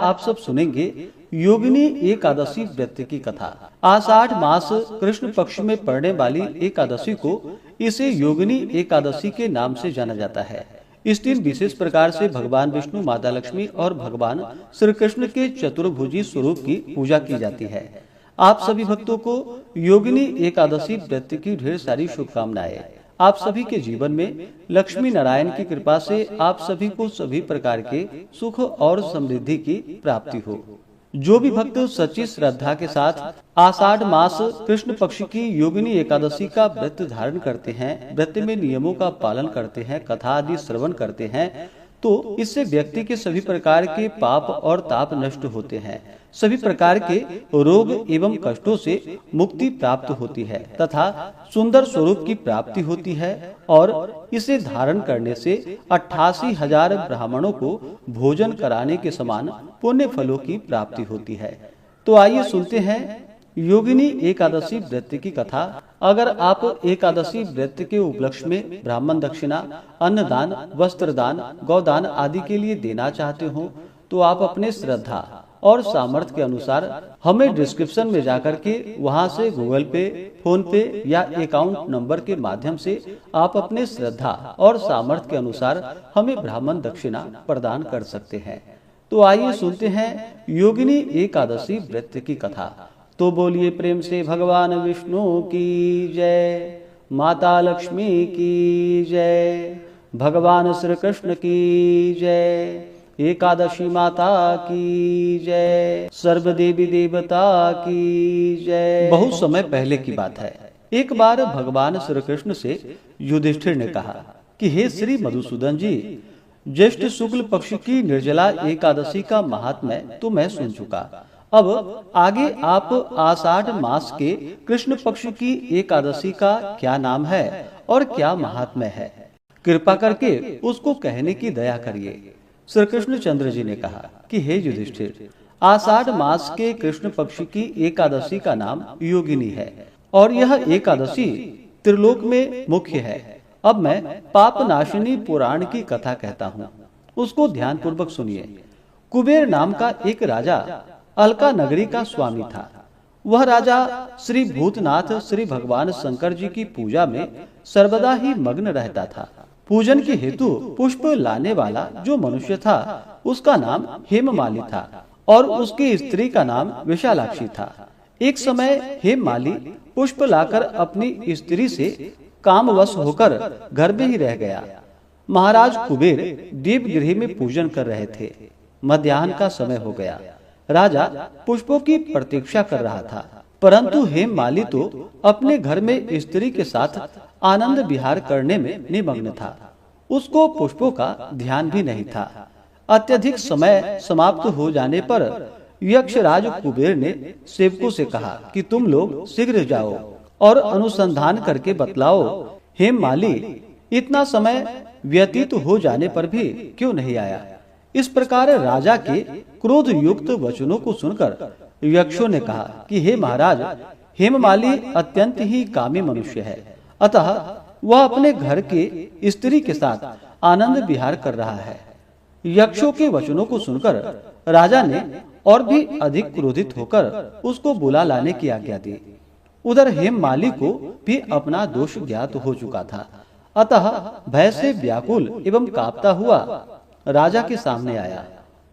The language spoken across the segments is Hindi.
आप सब सुनेंगे योगिनी एकादशी व्रत की कथा। आषाढ़ मास कृष्ण पक्ष में पड़ने वाली एकादशी को इसे योगिनी एकादशी के नाम से जाना जाता है। इस दिन विशेष प्रकार से भगवान विष्णु, माता लक्ष्मी और भगवान श्री कृष्ण के चतुर्भुजी स्वरूप की पूजा की जाती है। आप सभी भक्तों को योगिनी एकादशी व्रत की ढेर सारी शुभकामनाएं। आप सभी के जीवन में लक्ष्मी नारायण की कृपा से आप सभी को सभी प्रकार के सुख और समृद्धि की प्राप्ति हो। जो भी भक्त सच्ची श्रद्धा के साथ आषाढ़ मास कृष्ण पक्ष की योगिनी एकादशी का व्रत धारण करते हैं, व्रत में नियमों का पालन करते हैं, कथा आदि श्रवण करते हैं, तो इससे व्यक्ति के सभी प्रकार के पाप और ताप नष्ट होते हैं, सभी प्रकार के रोग एवं कष्टों से मुक्ति प्राप्त होती है तथा सुंदर स्वरूप की प्राप्ति होती है और इसे धारण करने से 88,000 ब्राह्मणों को भोजन कराने के समान पुण्य फलों की प्राप्ति होती है। तो आइए सुनते हैं योगिनी एकादशी व्रत की कथा। अगर आप एकादशी व्रत के उपलक्ष्य में ब्राह्मण दक्षिणा, अन्नदान, वस्त्रदान, गौदान आदि के लिए देना चाहते हो तो आप अपने श्रद्धा और सामर्थ्य के अनुसार हमें डिस्क्रिप्शन में जाकर के वहां से गूगल पे, फोन पे या अकाउंट नंबर के माध्यम से आप अपने श्रद्धा और सामर्थ्य के अनुसार हमें ब्राह्मण दक्षिणा प्रदान कर सकते हैं। तो आइए सुनते हैं योगिनी एकादशी व्रत की कथा। तो बोलिए प्रेम से भगवान विष्णु की जय, माता लक्ष्मी की जय, भगवान श्री कृष्ण की जय, एकादशी माता की जय, सर्व देवी देवता की जय। बहुत समय पहले की बात है। एक बार भगवान श्री कृष्ण से युधिष्ठिर ने कहा कि हे श्री मधुसूदन जी, ज्येष्ठ शुक्ल पक्ष की निर्जला एकादशी का महात्म्य तो मैं सुन चुका। अब आगे आप आषाढ़ मास के कृष्ण पक्ष की एकादशी का क्या नाम है और क्या महात्म्य है, कृपा करके उसको कहने की दया करिए। श्री कृष्णचंद्र जी ने कहा कि हे युधिष्ठिर, आषाढ़ मास के कृष्ण पक्ष की एकादशी का नाम योगिनी है और यह एकादशी त्रिलोक में मुख्य है। अब मैं पाप नाशिनी पुराण की कथा कहता हूँ, उसको ध्यान पूर्वक सुनिए। कुबेर नाम का एक राजा अलका नगरी का स्वामी था। वह राजा श्री भूतनाथ श्री भगवान शंकर जी की पूजा में सर्वदा ही मग्न रहता था। पूजन के हेतु पुष्प लाने वाला जो मनुष्य था उसका नाम हेममाली था और उसकी स्त्री का नाम विशालाक्षी था। एक समय हेममाली पुष्प लाकर अपनी स्त्री से कामवश होकर घर में ही रह गया। महाराज कुबेर दीपगृह में पूजन कर रहे थे। मध्याह्न का समय हो गया। राजा पुष्पों की प्रतीक्षा कर रहा था, परंतु हेममाली तो अपने घर में स्त्री के साथ आनंद विहार करने में निमग्न था। उसको पुष्पों का ध्यान भी नहीं था। अत्यधिक समय समाप्त हो जाने पर यक्षराज कुबेर ने सेवकों से कहा कि तुम लोग शीघ्र जाओ और अनुसंधान करके बतलाओ हेममाली इतना समय व्यतीत हो जाने पर भी क्यों नहीं आया। इस प्रकार राजा के क्रोध युक्त वचनों को सुनकर यक्षों ने कहा कि हे महाराज, हेममाली अत्यंत ही कामी मनुष्य है, अतः वह अपने घर के स्त्री के साथ आनंद विहार कर रहा है। यक्षों के वचनों को सुनकर राजा ने और भी अधिक क्रोधित होकर उसको बुला लाने की आज्ञा दी। उधर हेममाली को भी अपना दोष ज्ञात हो चुका था, अतः भय से व्याकुल एवं कांपता हुआ राजा के सामने आया।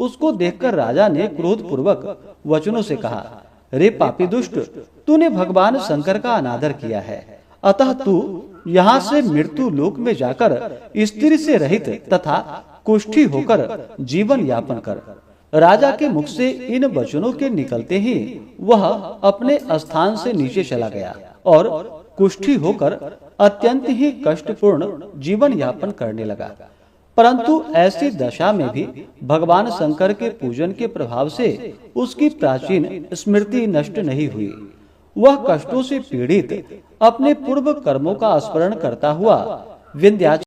उसको देखकर राजा ने क्रोध पूर्वक वचनों से कहा, रे पापी दुष्ट, तूने भगवान शंकर का अनादर किया है, अतः तू यहाँ से मृत्यु लोक में जाकर स्त्री से रहित तथा कुष्ठी होकर जीवन यापन कर। राजा के मुख से इन वचनों के निकलते ही वह अपने स्थान से नीचे चला गया और कुष्ठी होकर अत्यंत ही कष्टपूर्ण जीवन यापन करने लगा। परंतु ऐसी दशा में भी भगवान शंकर के पूजन के प्रभाव से उसकी प्राचीन स्मृति नष्ट नहीं हुई। वह कष्टों से पीड़ित अपने पूर्व कर्मों का स्मरण करता हुआ विंध्याचल